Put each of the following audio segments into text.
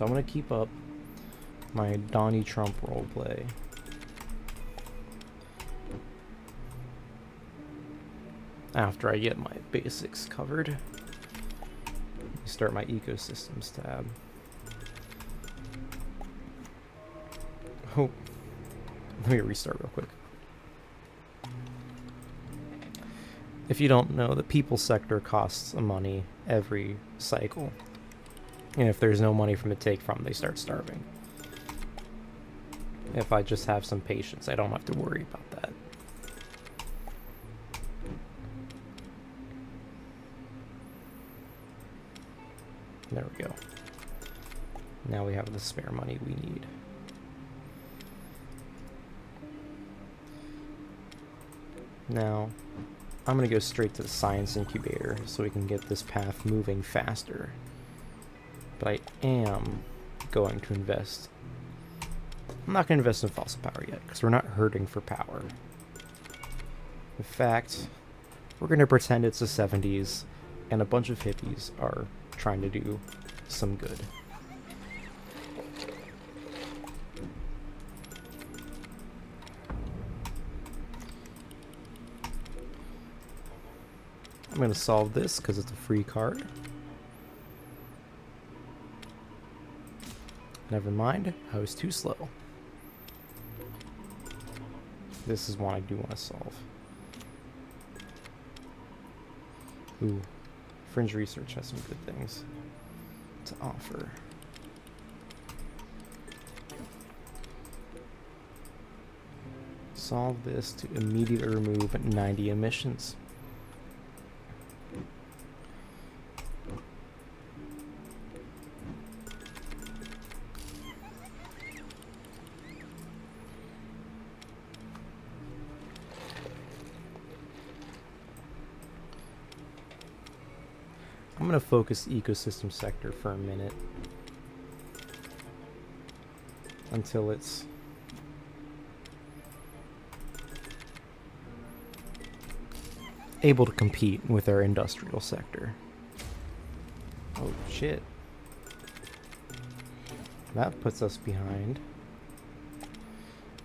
So I'm gonna keep up my Donnie Trump roleplay. After I get my basics covered. Start my ecosystems tab. Oh, let me restart real quick. If you don't know, the people sector costs money every cycle. And if there's no money from to take from, they start starving. If I just have some patience, I don't have to worry about that. There we go. Now we have the spare money we need. Now, I'm going to go straight to the science incubator so we can get this path moving faster. But I am going to invest. I'm not going to invest in fossil power yet because we're not hurting for power. In fact, we're going to pretend it's the 70s and a bunch of hippies are trying to do some good. I'm going to solve this because it's a free card. Never mind, I was too slow. This is one I do want to solve. Ooh. Fringe Research has some good things to offer. Solve this to immediately remove 90 emissions. I'm going to focus ecosystem sector for a minute until it's able to compete with our industrial sector. Oh shit. That puts us behind.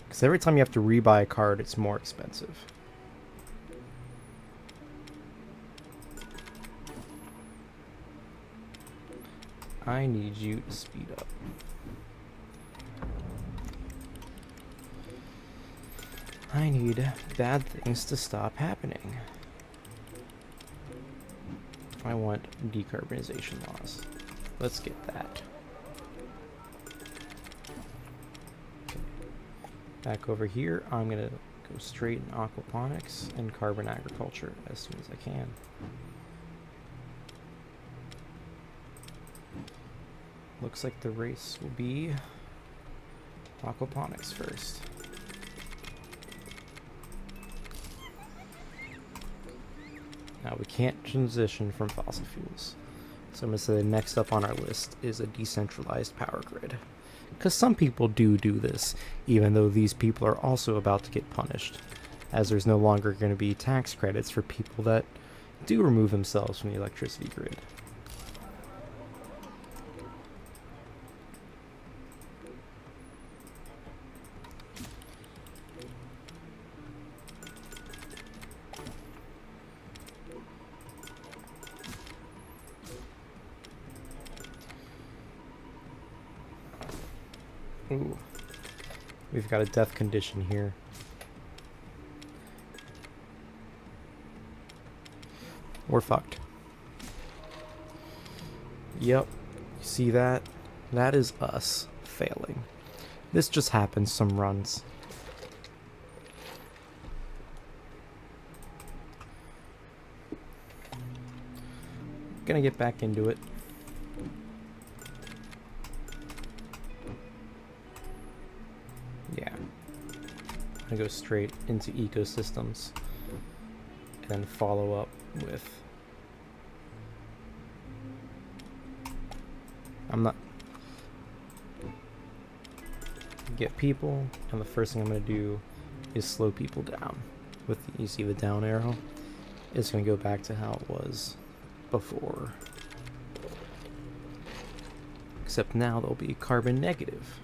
Because every time you have to rebuy a card, it's more expensive. I need you to speed up. I need bad things to stop happening. I want decarbonization laws. Let's get that. Okay. Back over here, I'm gonna go straight in aquaponics and carbon agriculture as soon as I can. Looks like the race will be aquaponics first. Now we can't transition from fossil fuels. So I'm going to say the next up on our list is a decentralized power grid. Because some people do this, even though these people are also about to get punished, as there's no longer going to be tax credits for people that do remove themselves from the electricity grid. Ooh, we've got a death condition here. We're fucked. Yep, you see that? That is us failing. This just happens some runs. Gonna get back into it. Yeah. I'm gonna go straight into ecosystems and then follow up with get people, and the first thing I'm gonna do is slow people down. With you see the down arrow, it's gonna go back to how it was before. Because except now they'll be carbon negative.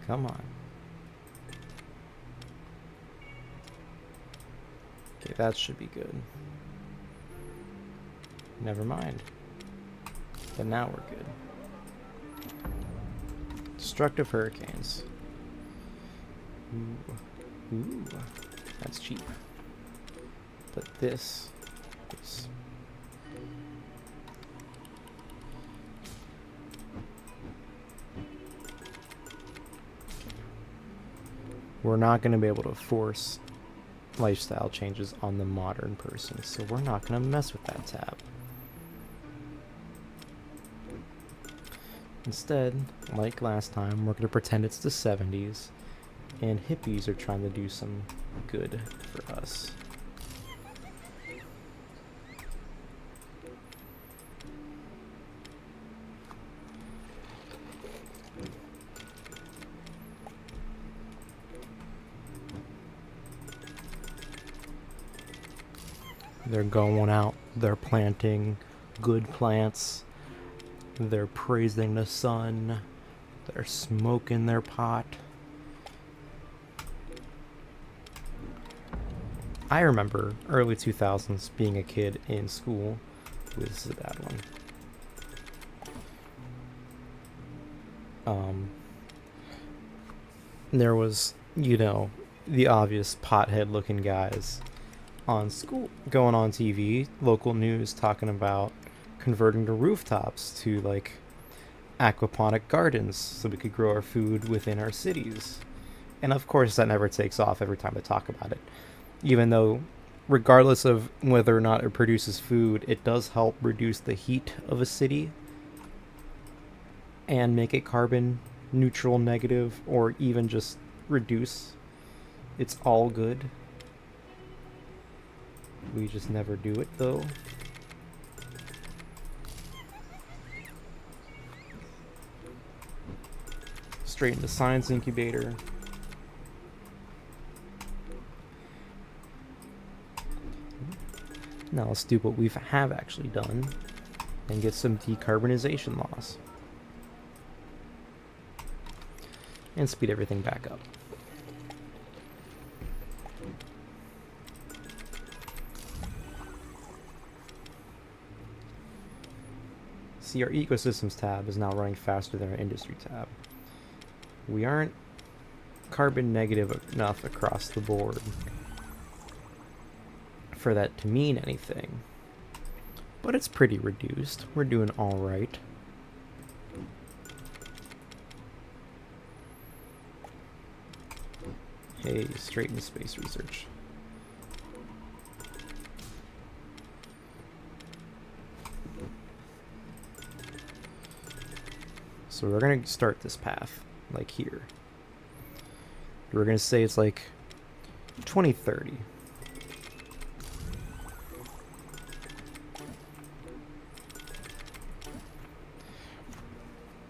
Come on. Okay, that should be good. Never mind. But now we're good. Destructive hurricanes. Ooh. Ooh. That's cheap. But this is... We're not going to be able to force lifestyle changes on the modern person, so we're not going to mess with that tab. Instead, like last time, we're going to pretend it's the 70s, and hippies are trying to do some good for us. They're going out, they're planting good plants, they're praising the sun, they're smoking their pot. I remember early 2000s being a kid in school. Ooh, this is a bad one. There was, you know, the obvious pothead looking guys on school, going on TV, local news, talking about converting the rooftops to like aquaponic gardens so we could grow our food within our cities. And of course that never takes off every time I talk about it, even though regardless of whether or not it produces food, it does help reduce the heat of a city and make it carbon neutral, negative, or even just reduce. It's all good. We just never do it, though. Straight into science incubator. Now let's do what we have actually done and get some decarbonization laws. And speed everything back up. See, our ecosystems tab is now running faster than our industry tab. We aren't carbon negative enough across the board for that to mean anything, but it's pretty reduced. We're doing all right. Hey, straight into space research. So we're going to start this path, like here. We're going to say it's like 2030.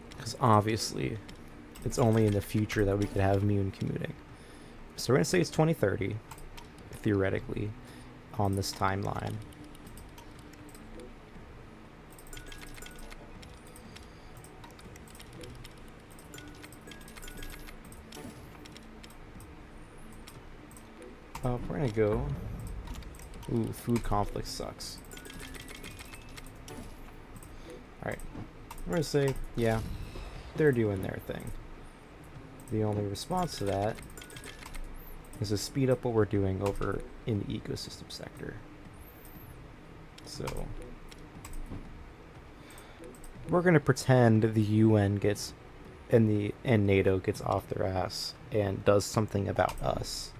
Because obviously, it's only in the future that we could have moon commuting. So we're going to say it's 2030, theoretically, on this timeline. We're gonna go... Ooh, food conflict sucks. Alright. We're gonna say, yeah, they're doing their thing. The only response to that is to speed up what we're doing over in the ecosystem sector. So... we're gonna pretend the UN gets... and NATO gets off their ass and does something about us.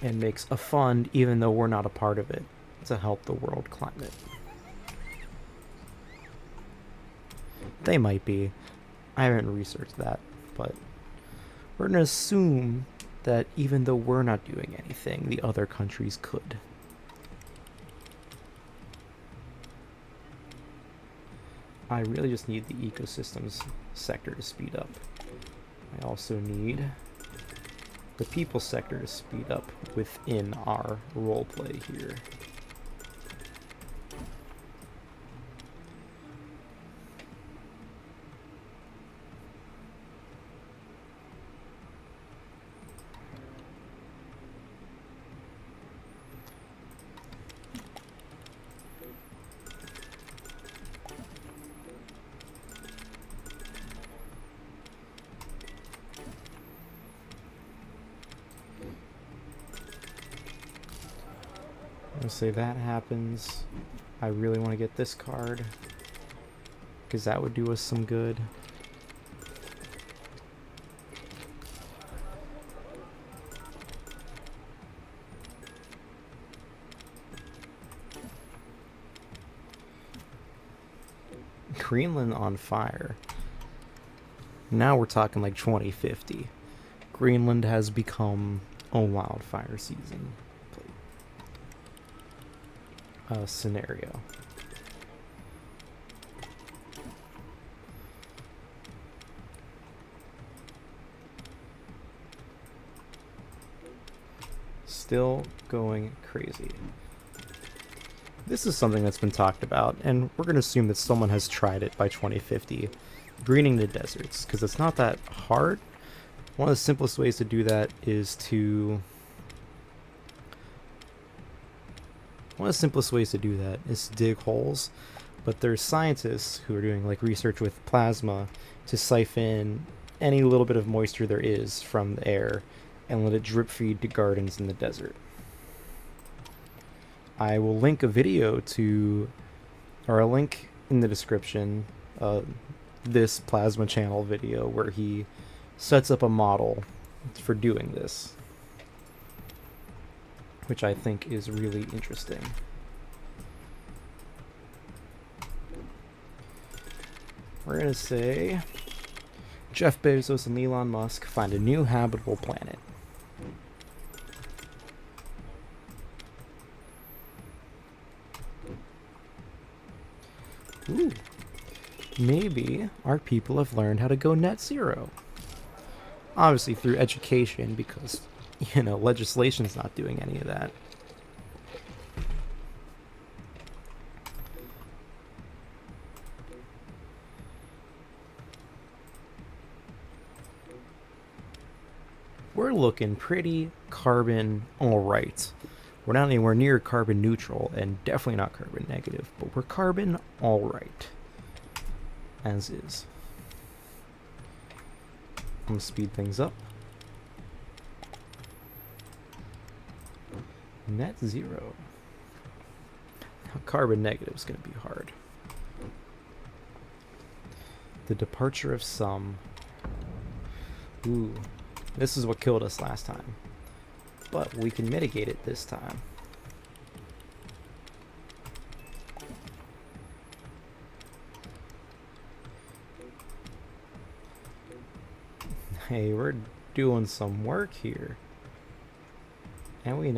And makes a fund, even though we're not a part of it, to help the world climate. They might be. I haven't researched that, but we're going to assume that even though we're not doing anything, the other countries could. I really just need the ecosystems sector to speed up. I also need the people sector to speed up within our roleplay here. Let's say that happens. I really want to get this card, because that would do us some good. Greenland on fire. Now we're talking like 2050. Greenland has become a wildfire season scenario. Still going crazy. This is something that's been talked about, and we're going to assume that someone has tried it by 2050. Greening the deserts, because it's not that hard. One of the simplest ways to do that is to... dig holes, but there's scientists who are doing like research with plasma to siphon any little bit of moisture there is from the air and let it drip feed to gardens in the desert. I will link a video to, or a link in the description, this plasma channel video where he sets up a model for doing this, which I think is really interesting. We're going to say Jeff Bezos and Elon Musk find a new habitable planet. Ooh. Maybe our people have learned how to go net zero. Obviously through education, because, you know, legislation's not doing any of that. We're looking pretty carbon alright. We're not anywhere near carbon neutral, and definitely not carbon negative, but we're carbon alright. As is. I'm going to speed things up. Net zero. Now, carbon negative is going to be hard. The departure of some. Ooh, this is what killed us last time. But we can mitigate it this time. Hey, we're doing some work here. And we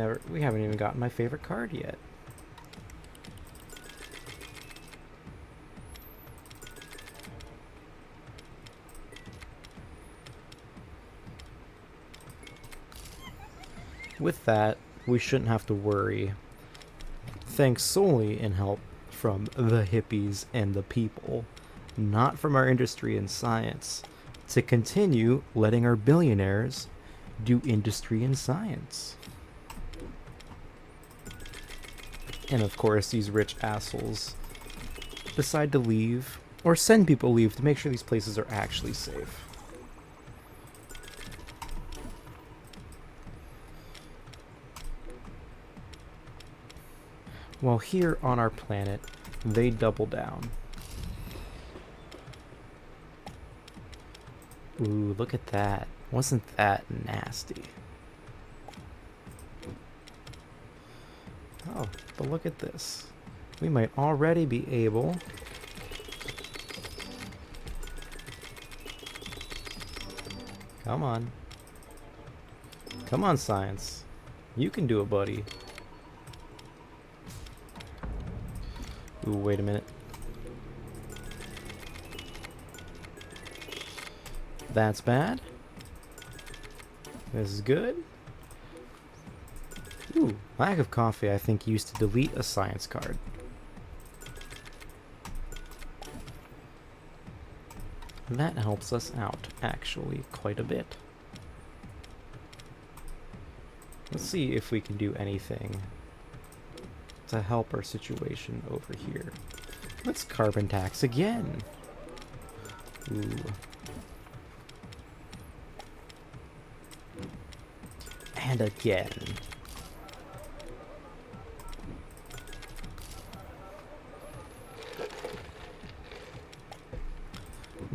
haven't even gotten my favorite card yet. With that, we shouldn't have to worry, thanks solely in help from the hippies and the people, not from our industry and science, to continue letting our billionaires do industry and science. And of course, these rich assholes decide to leave, or send people leave to make sure these places are actually safe. While here on our planet, they double down. Ooh, look at that. Wasn't that nasty? Oh, but look at this. We might already be able... Come on. Come on, science. You can do it, buddy. Ooh, wait a minute. That's bad. This is good. Ooh, lack of coffee I think used to delete a science card. That helps us out, actually, quite a bit. Let's see if we can do anything to help our situation over here. Let's carbon tax again. Ooh. And again.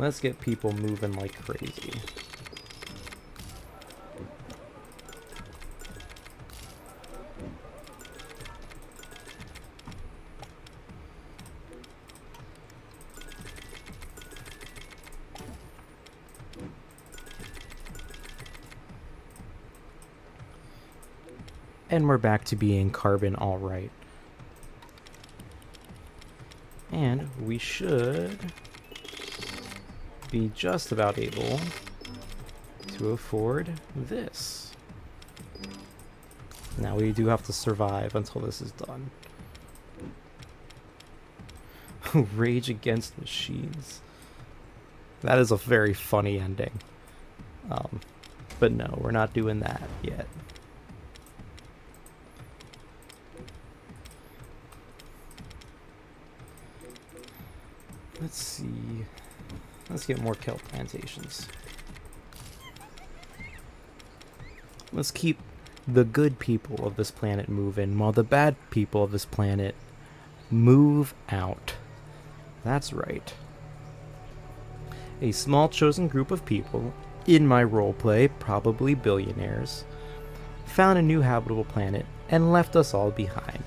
Let's get people moving like crazy. And we're back to being carbon all right. And we should be just about able to afford this. Now we do have to survive until this is done. Rage Against Machines. That is a very funny ending. But no, we're not doing that yet. Let's see. Let's get more kelp plantations. Let's keep the good people of this planet moving while the bad people of this planet move out. That's right. A small chosen group of people, in my roleplay, probably billionaires, found a new habitable planet and left us all behind.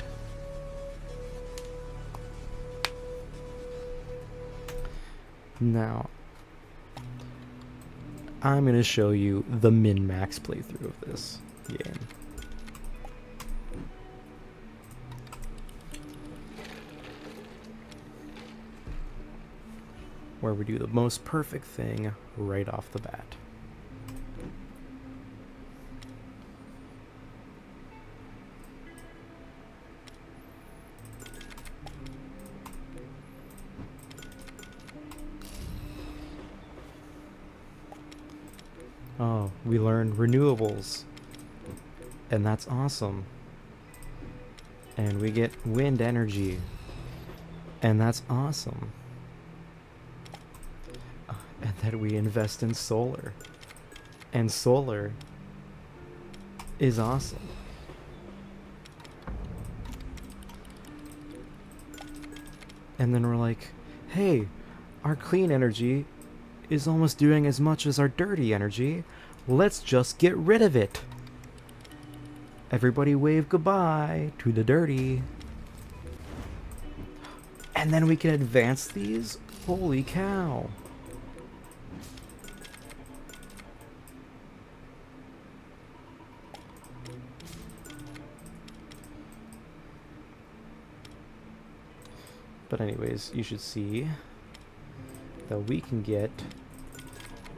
Now, I'm going to show you the min-max playthrough of this game. Where we do the most perfect thing right off the bat. Oh, we learned renewables. And that's awesome. And we get wind energy. And that's awesome. And then we invest in solar. And solar is awesome. And then we're like, hey, our clean energy is almost doing as much as our dirty energy. Let's just get rid of it. Everybody wave goodbye to the dirty. And then we can advance these? Holy cow. But anyways, you should see that we can get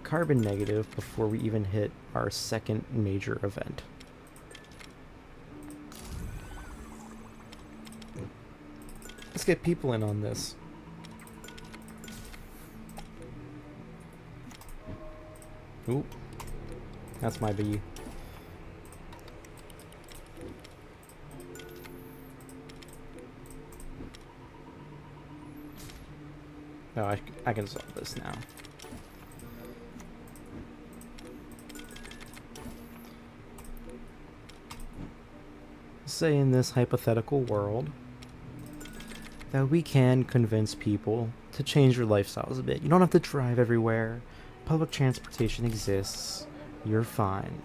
carbon negative before we even hit our second major event. Let's get people in on this. Ooh, that's my bee. No, I can solve this now. Say in this hypothetical world that we can convince people to change their lifestyles a bit. You don't have to drive everywhere. Public transportation exists. You're fine.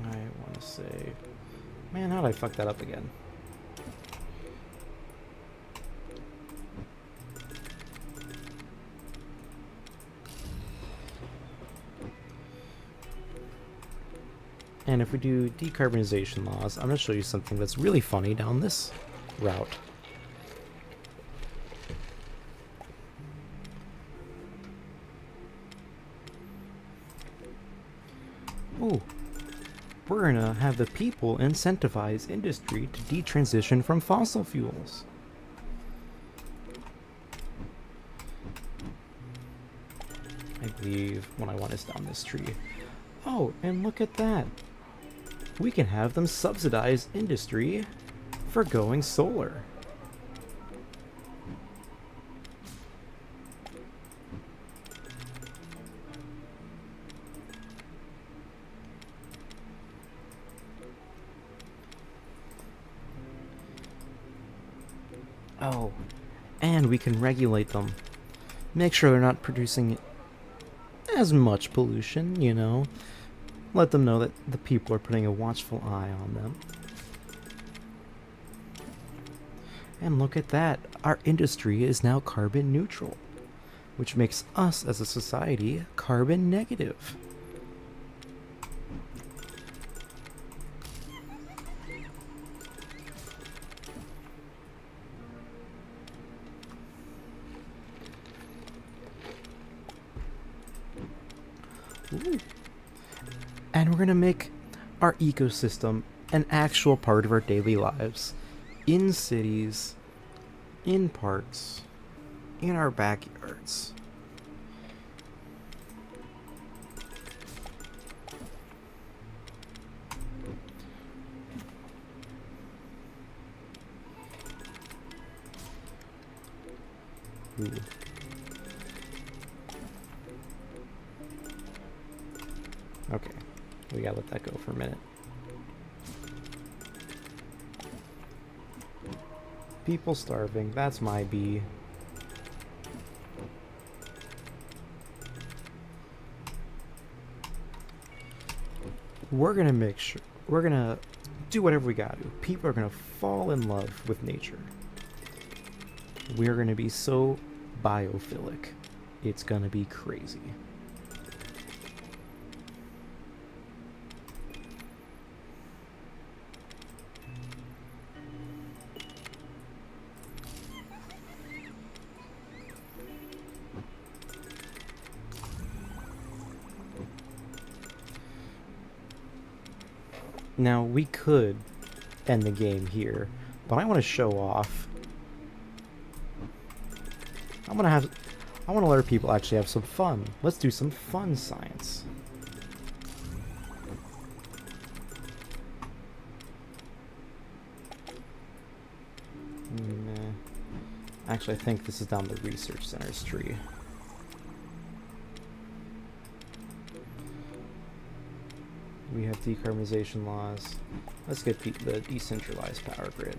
I want to say... Man, how did I fuck that up again? And if we do decarbonization laws, I'm going to show you something that's really funny down this route. Ooh. We're going to have the people incentivize industry to detransition from fossil fuels. I believe what I want is down this tree. Oh, and look at that. We can have them subsidize industry for going solar. Oh, and we can regulate them. Make sure they're not producing as much pollution, you know. Let them know that the people are putting a watchful eye on them. And look at that, our industry is now carbon neutral, which makes us as a society carbon negative. Ooh. And we're going to make our ecosystem an actual part of our daily lives. In cities, in parks, in our backyards. Ooh. Okay, we gotta let that go for a minute. People starving, that's my bee. We're gonna make sure, we're gonna do whatever we gotta do. People are gonna fall in love with nature. We're gonna be so biophilic. It's gonna be crazy. Now, we could end the game here, but I want to show off. I want to let our people actually have some fun. Let's do some fun science. Actually, I think this is down the research center's tree. We have decarbonization laws. Let's get the decentralized power grid.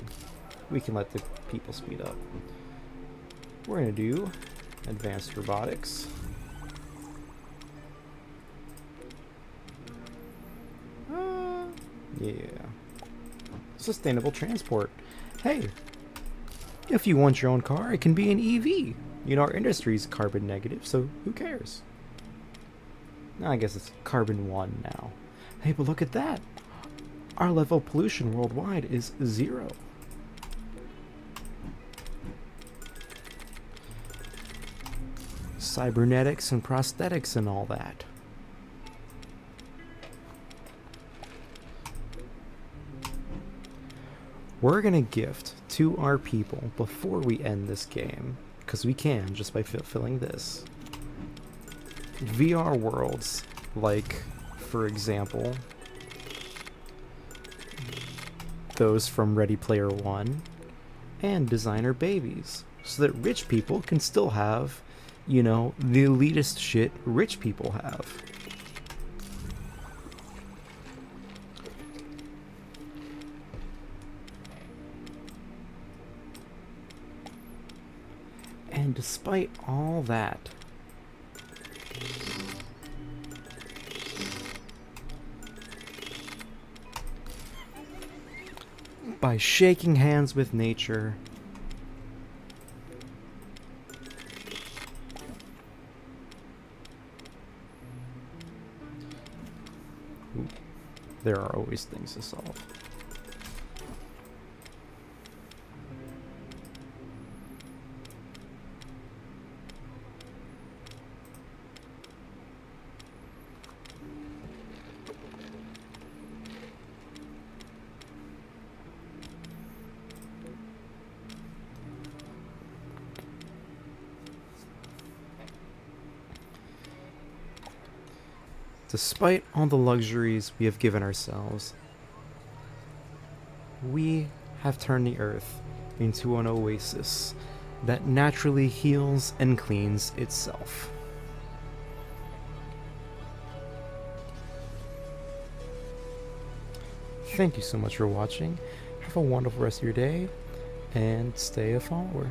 We can let the people speed up. We're going to do advanced robotics. Yeah. Sustainable transport. Hey, if you want your own car, it can be an EV. You know, our industry's carbon negative, so who cares? I guess it's carbon 1 now. Hey, but look at that. Our level of pollution worldwide is 0. Cybernetics and prosthetics and all that. We're gonna gift to our people before we end this game, because we can just by fulfilling this, VR worlds like, for example, those from Ready Player One and Designer Babies, so that rich people can still have, you know, the elitist shit rich people have. And despite all that, by shaking hands with nature, there are always things to solve. Despite all the luxuries we have given ourselves, we have turned the earth into an oasis that naturally heals and cleans itself. Thank you so much for watching. Have a wonderful rest of your day, and stay a follower.